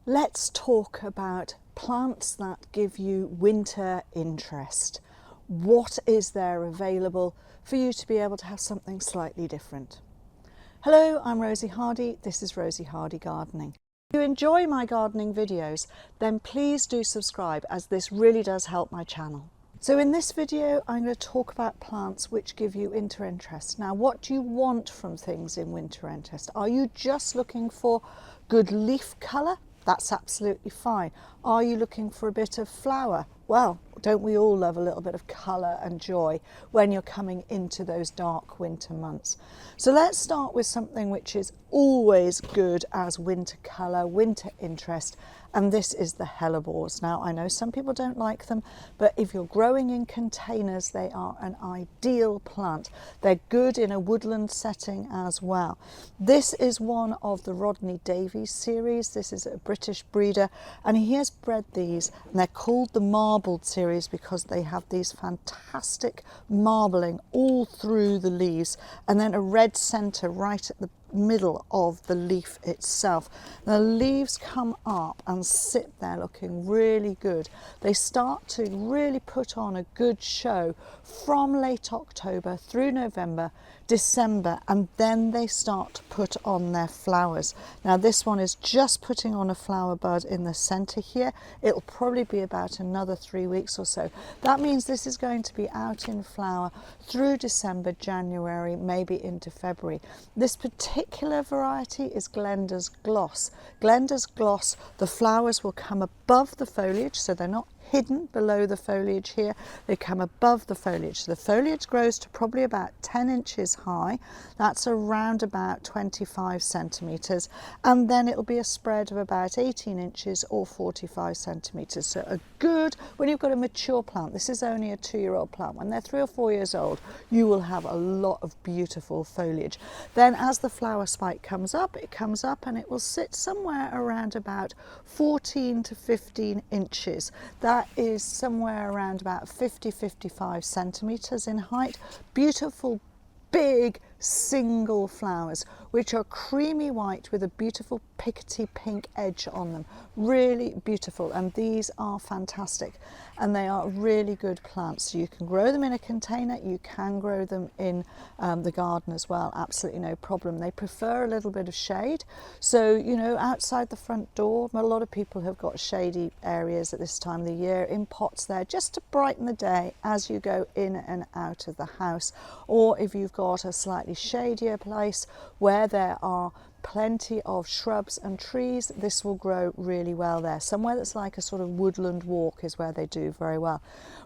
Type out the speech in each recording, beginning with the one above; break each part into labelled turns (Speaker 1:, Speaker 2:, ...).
Speaker 1: Let's talk about plants that give you winter interest. What is there available for you to be able to have something slightly different? Hello, I'm Rosie Hardy. This is Rosie Hardy Gardening. If you enjoy my gardening videos, then please do subscribe, as this really does help my channel. So in this video, I'm going to talk about plants which give you winter interest. Now, what do you want from things in winter interest? Are you just looking for good leaf colour? That's absolutely fine. Are you looking for a bit of flower? Well, don't we all love a little bit of colour and joy when you're coming into those dark winter months? So let's start with something which is always good as winter colour, winter interest, and this is the Helleborus. Now, I know some people don't like them, but if you're growing in containers, they are an ideal plant. They're good in a woodland setting as well. This is one of the Rodney Davies series. This is a British breeder, and he has bred these, and they're called the marbled series because they have these fantastic marbling all through the leaves, and then a red centre right at the middle of the leaf itself. The leaves come up and sit there looking really good. They start to really put on a good show from late October through November, December, and then they start to put on their flowers. Now this one is just putting on a flower bud in the centre here. It'll probably be about another 3 weeks or so. That means this is going to be out in flower through December, January, maybe into February. This particular variety is Glenda's Gloss. Glenda's Gloss, the flowers will come above the foliage, so they're not hidden below the foliage here. They come above the foliage. So the foliage grows to probably about 10 inches high. That's around about 25 centimetres, and then it'll be a spread of about 18 inches or 45 centimetres. So a good, when you've got a mature plant, this is only a 2-year-old plant, when they're 3 or 4 years old, you will have a lot of beautiful foliage. Then as the flower spike comes up, it comes up and it will sit somewhere around about 14 to 15 inches. That is somewhere around about 50-55 centimetres in height. Beautiful big single flowers which are creamy white with a beautiful pickety pink edge on them. Really beautiful, and these are fantastic, and they are really good plants. So you can grow them in a container, you can grow them in the garden as well, absolutely no problem. They prefer a little bit of shade, so you know, outside the front door, a lot of people have got shady areas at this time of the year in pots there, just to brighten the day as you go in and out of the house. Or if you've got a slightly shadier place where there are plenty of shrubs and trees, this will grow really well there. Somewhere that's like a sort of woodland walk is where they do very well.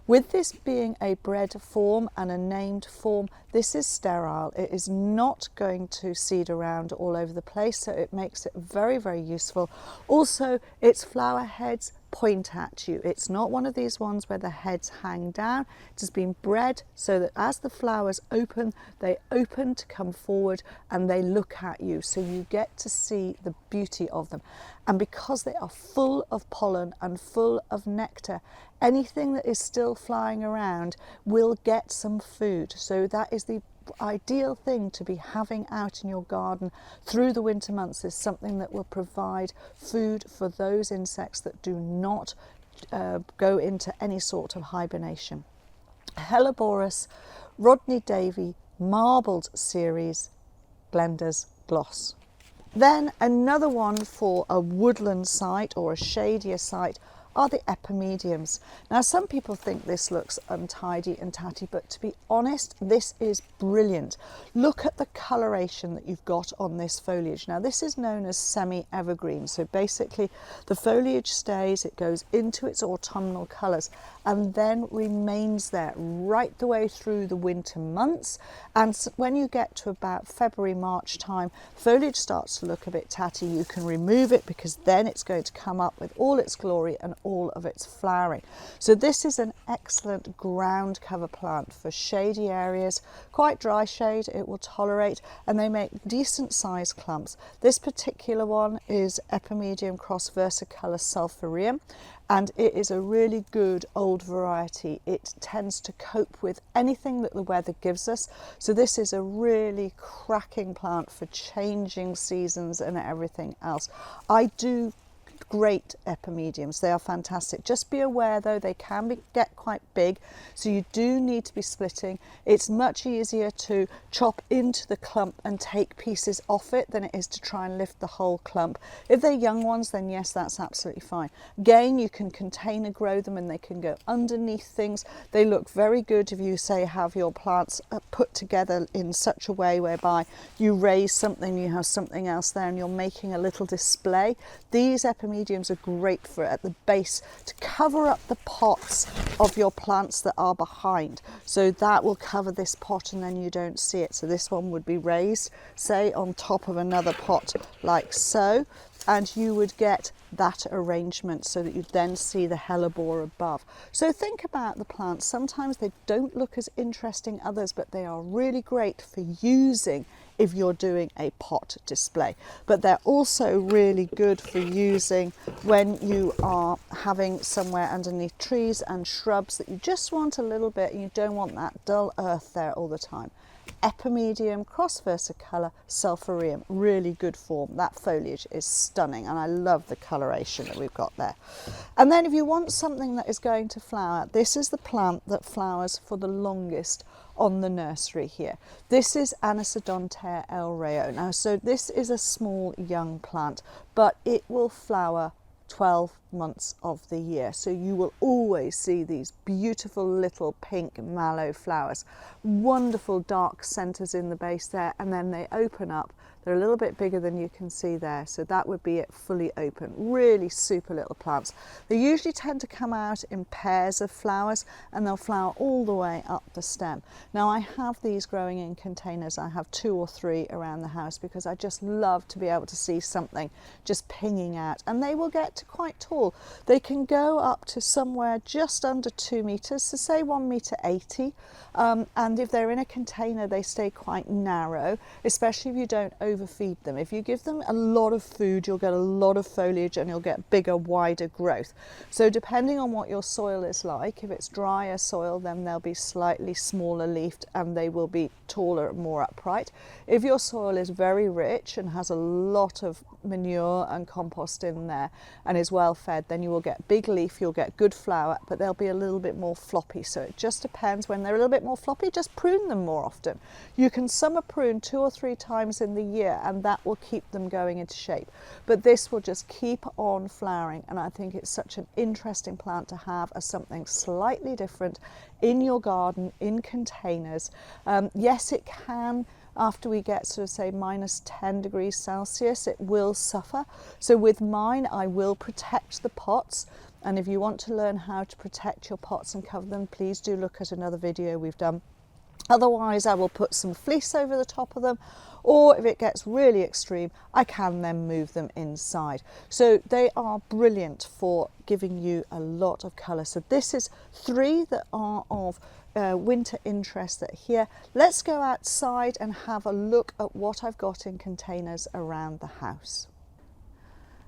Speaker 1: With this being a bred form and a named form, this is sterile. It is not going to seed around all over the place, so it makes it very, very useful. Also, its flower heads point at you. It's not one of these ones where the heads hang down. It has been bred so that as the flowers open, they open to come forward and they look at you, so you get to see the beauty of them. And because they are full of pollen and full of nectar, anything that is still flying around will get some food. So that is the ideal thing to be having out in your garden through the winter months, is something that will provide food for those insects that do not go into any sort of hibernation. Helleborus, Rodney Davies, marbled series, Glenda's Gloss. Then another one for a woodland site or a shadier site are the Epimediums. Now, some people think this looks untidy and tatty, but to be honest, this is brilliant. Look at the coloration that you've got on this foliage. Now, this is known as semi-evergreen, so basically the foliage stays, it goes into its autumnal colours and then remains there right the way through the winter months. And when you get to about February, March time, foliage starts to look a bit tatty. You can remove it because then it's going to come up with all its glory and all of its flowering. So this is an excellent ground cover plant for shady areas, quite dry shade it will tolerate, and they make decent sized clumps. This particular one is Epimedium cross versicolor Sulphureum, and it is a really good old variety. It tends to cope with anything that the weather gives us, so this is a really cracking plant for changing seasons and everything else. I do great epimediums. They are fantastic. Just be aware though, they can get quite big, so you do need to be splitting. It's much easier to chop into the clump and take pieces off it than it is to try and lift the whole clump. If they're young ones, then yes, that's absolutely fine. Again, you can container grow them and they can go underneath things. They look very good if you say have your plants put together in such a way whereby you raise something, you have something else there and you're making a little display. These epimediums are great for it at the base to cover up the pots of your plants that are behind. So that will cover this pot and then you don't see it. So this one would be raised, say, on top of another pot like so, and you would get that arrangement so that you then see the hellebore above. So think about the plants. Sometimes they don't look as interesting others, but they are really great for using if you're doing a pot display. But they're also really good for using when you are having somewhere underneath trees and shrubs that you just want a little bit and you don't want that dull earth there all the time. Epimedium, cross versicolor, Sulphureum, really good form. That foliage is stunning and I love the coloration that we've got there. And then if you want something that is going to flower, this is the plant that flowers for the longest on the nursery here. This is Anisodontea El Rayo. Now, so this is a small young plant, but it will flower 12 months of the year. So you will always see these beautiful little pink mallow flowers, wonderful dark centers in the base there, and then they open up. They're a little bit bigger than you can see there, so that would be it fully open. Really super little plants. They usually tend to come out in pairs of flowers and they'll flower all the way up the stem. Now I have these growing in containers. I have 2 or 3 around the house because I just love to be able to see something just pinging out, and they will get to quite tall. They can go up to somewhere just under 2 meters, so say 1.80 meters, and if they're in a container they stay quite narrow, especially if you don't overfeed them. If you give them a lot of food, you'll get a lot of foliage and you'll get bigger, wider growth. So depending on what your soil is like, if it's drier soil, then they'll be slightly smaller leafed and they will be taller and more upright. If your soil is very rich and has a lot of manure and compost in there and is well fed, then you will get big leaf, you'll get good flower, but they'll be a little bit more floppy. So it just depends. When they're a little bit more floppy, just prune them more often. You can summer prune 2 or 3 times in the year and that will keep them going into shape, but this will just keep on flowering, and I think it's such an interesting plant to have as something slightly different in your garden in containers. Yes, it can, after we get sort of say -10 degrees Celsius, it will suffer. So with mine I will protect the pots, and if you want to learn how to protect your pots and cover them, please do look at another video we've done. Otherwise I will put some fleece over the top of them, or if it gets really extreme I can then move them inside. So they are brilliant for giving you a lot of colour. So this is 3 that are of winter interest that are here. Let's go outside and have a look at what I've got in containers around the house.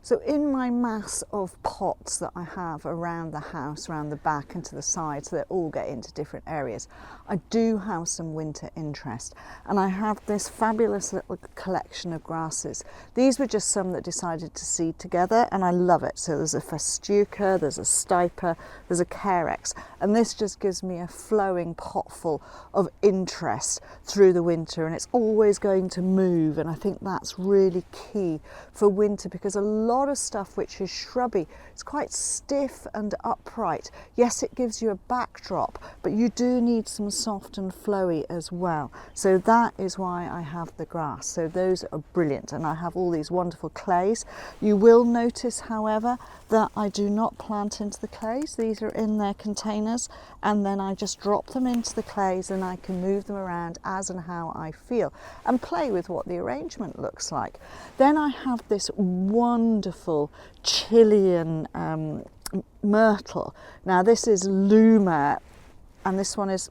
Speaker 1: So in my mass of pots that I have around the house, around the back and to the side, so they all get into different areas, I do have some winter interest, and I have this fabulous little collection of grasses. These were just some that decided to seed together and I love it. So there's a Festuca, there's a Stipa, there's a Carex, and this just gives me a flowing potful of interest through the winter, and it's always going to move, and I think that's really key for winter because a lot of stuff which is shrubby, it's quite stiff and upright. Yes, it gives you a backdrop, but you do need some soft and flowy as well. So that is why I have the grass. So those are brilliant, and I have all these wonderful clays. You will notice, however, that I do not plant into the clays. These are in their containers, and then I just drop them into the clays and I can move them around as and how I feel and play with what the arrangement looks like. Then I have this wonderful Chilean Myrtle. Now this is Luma, and this one is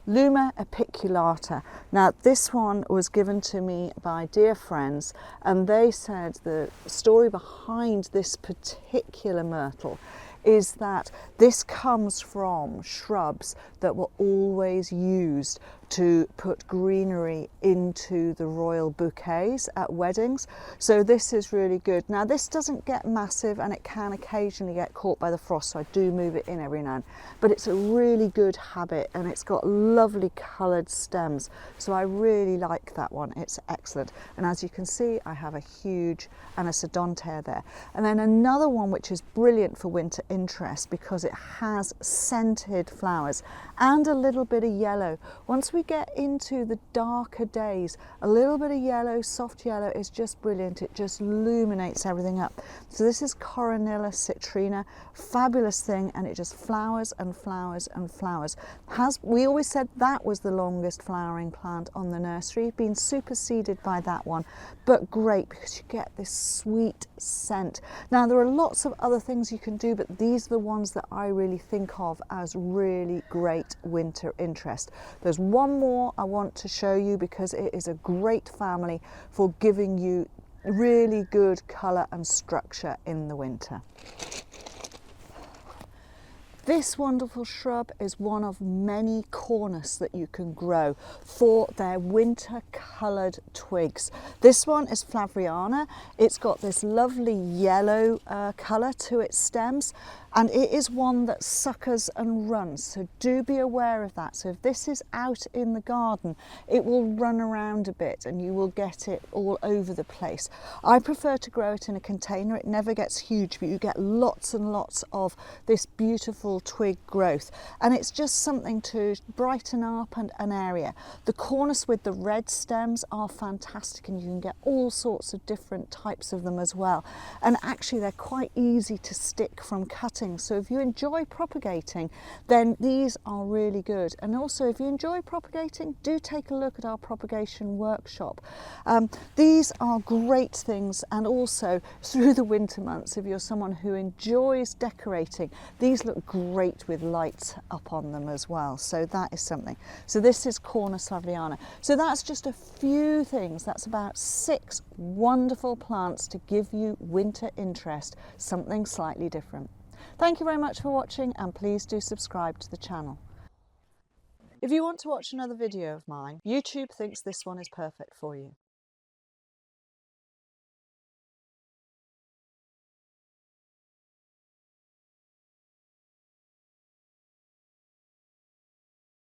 Speaker 1: Luma apiculata. Now this one was given to me by dear friends, and they said the story behind this particular myrtle is that this comes from shrubs that were always used to put greenery into the royal bouquets at weddings. So this is really good. Now this doesn't get massive and it can occasionally get caught by the frost, so I do move it in every now and then, but it's a really good habit and it's got lovely coloured stems, so I really like that one. It's excellent. And as you can see, I have a huge Anisodontea there. And then another one which is brilliant for winter interest because it has scented flowers and a little bit of yellow. Once we get into the darker days, a little bit of yellow, soft yellow, is just brilliant. It just illuminates everything up. So this is Coronilla Citrina, fabulous thing, and it just flowers and flowers and flowers. We always said that was the longest flowering plant on the nursery, been superseded by that one, but great because you get this sweet scent. Now there are lots of other things you can do, but these are the ones that I really think of as really great winter interest. There's one more I want to show you because it is a great family for giving you really good colour and structure in the winter. This wonderful shrub is one of many Cornus that you can grow for their winter coloured twigs. This one is flaverimea. It's got this lovely yellow colour to its stems, and it is one that suckers and runs, so do be aware of that. So if this is out in the garden, it will run around a bit and you will get it all over the place. I prefer to grow it in a container. It never gets huge, but you get lots and lots of this beautiful twig growth, and it's just something to brighten up an area. The Cornus with the red stems are fantastic, and you can get all sorts of different types of them as well, and actually they're quite easy to stick from cutting. So if you enjoy propagating, then these are really good. And also if you enjoy propagating, do take a look at our propagation workshop. These are great things, and also through the winter months, if you're someone who enjoys decorating, these look great with lights up on them as well. So that is something. So this is Cornus flaverimea. So that's just a few things. That's about 6 wonderful plants to give you winter interest, something slightly different. Thank you very much for watching, and please do subscribe to the channel. If you want to watch another video of mine, YouTube thinks this one is perfect for you.